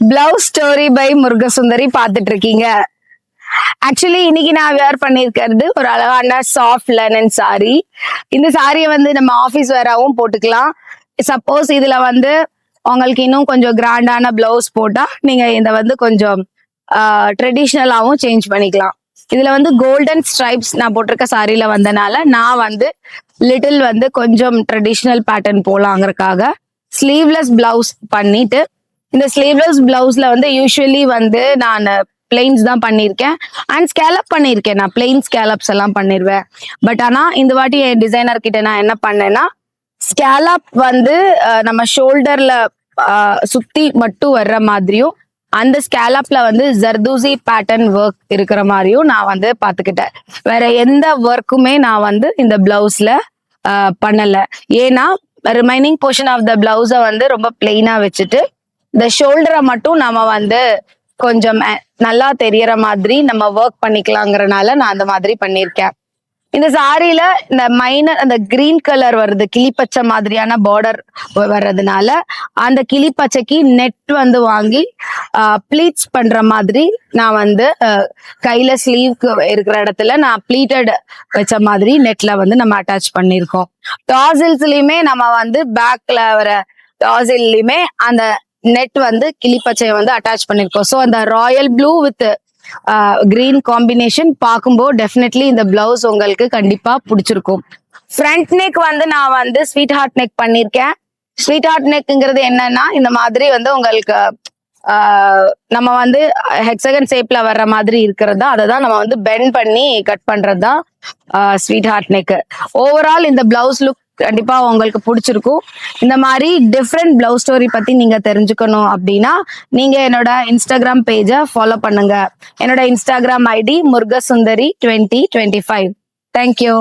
Blouse story by முருகசுந்தரி பார்த்துட்டு இருக்கீங்க. Actually இன்னைக்கு நான் வேர் பண்ணியிருக்கிறது ஒரு அழகான சாஃப்ட் லெனன் சாரி. இந்த சாரியை வந்து நம்ம ஆஃபீஸ் வேராவும் போட்டுக்கலாம். சப்போஸ் இதுல வந்து உங்களுக்கு இன்னும் கொஞ்சம் கிராண்டான பிளவுஸ் போட்டா நீங்க இதை வந்து கொஞ்சம் ட்ரெடிஷ்னலாகவும் சேஞ்ச் பண்ணிக்கலாம். இதுல வந்து கோல்டன் ஸ்ட்ரைப்ஸ் நான் போட்டிருக்க சாரியில வந்தனால நான் வந்து லிட்டில் வந்து கொஞ்சம் ட்ரெடிஷ்னல் பேட்டர்ன் போலாங்கிறதுக்காக ஸ்லீவ்லெஸ் பிளவுஸ் பண்ணிட்டு, இந்த ஸ்லீவ்லெஸ் பிளவுஸ்ல வந்து யூஸ்வலி வந்து நான் பிளெயின்ஸ் தான் பண்ணியிருக்கேன் அண்ட் ஸ்கேலப் பண்ணியிருக்கேன். நான் பிளெயின் ஸ்கேலப்ஸ் எல்லாம் பண்ணிடுவேன். பட் ஆனா இந்த வாட்டி என் டிசைனர் கிட்ட நான் என்ன பண்ணேன்னா ஸ்கேலப் வந்து நம்ம ஷோல்டர்ல சுத்தி மட்டும் வர்ற மாதிரியும் அந்த ஸ்கேலப்ல வந்து ஜர்தூசி பேட்டர்ன் ஒர்க் இருக்கிற மாதிரியும் நான் வந்து பாத்துக்கிட்டேன். வேற எந்த ஒர்க்குமே நான் வந்து இந்த பிளவுஸ்ல பண்ணல. ஏன்னா ரிமைனிங் போர்ஷன் ஆஃப் த பிளவுஸை வந்து ரொம்ப பிளெயினா வச்சுட்டு இந்த ஷோல்டரை மட்டும் நம்ம வந்து கொஞ்சம் நல்லா தெரியற மாதிரி நம்ம ஒர்க் பண்ணிக்கலாங்கிறனால நான் அந்த மாதிரி பண்ணியிருக்கேன். இந்த சாரியில இந்த மைனர் அந்த கிரீன் கலர் வருது, கிளிப்பச்சை மாதிரியான பார்டர் வர்றதுனால அந்த கிளிப்பச்சைக்கு நெட் வந்து வாங்கி ப்ளீட்ஸ் பண்ற மாதிரி நான் வந்து கையில ஸ்லீவ்க்கு இருக்கிற இடத்துல நான் ப்ளீட்டட் வச்ச மாதிரி நெட்ல வந்து நம்ம அட்டாச் பண்ணியிருக்கோம். டாசில்ஸ்லயுமே நம்ம வந்து பேக்ல வர டாசில்லையுமே அந்த நெட் வந்து கிளிப்பச்சையை வந்து அட்டாச் பண்ணிருக்கோம். ஸோ அந்த Royal blue with green combination பார்க்கும்போது டெஃபினெட்லி இந்த பிளவுஸ் உங்களுக்கு கண்டிப்பா பிடிச்சிருக்கும். ஃப்ரண்ட் நெக் வந்து நான் வந்து ஸ்வீட் ஹார்ட் நெக் பண்ணியிருக்கேன். ஸ்வீட் ஹார்ட் நெக்ங்கிறது என்னன்னா இந்த மாதிரி வந்து உங்களுக்கு நம்ம வந்து ஹெக்ஸகன் ஷேப்ல வர்ற மாதிரி இருக்கிறதா, அதை தான் நம்ம வந்து பெண்ட் பண்ணி கட் பண்றது தான் ஸ்வீட் ஹார்ட் நெக். ஓவரால் இந்த பிளவுஸ் லுக் கண்டிப்பா உங்களுக்கு பிடிச்சிருக்கும். இந்த மாதிரி டிஃப்ரெண்ட் பிளவுஸ் ஸ்டோரி பத்தி நீங்க தெரிஞ்சுக்கணும் அப்படின்னா நீங்க என்னோட இன்ஸ்டாகிராம் பேஜை ஃபாலோ பண்ணுங்க. என்னோட இன்ஸ்டாகிராம் ஐடி முருகசுந்தரி 2025. தேங்க்யூ.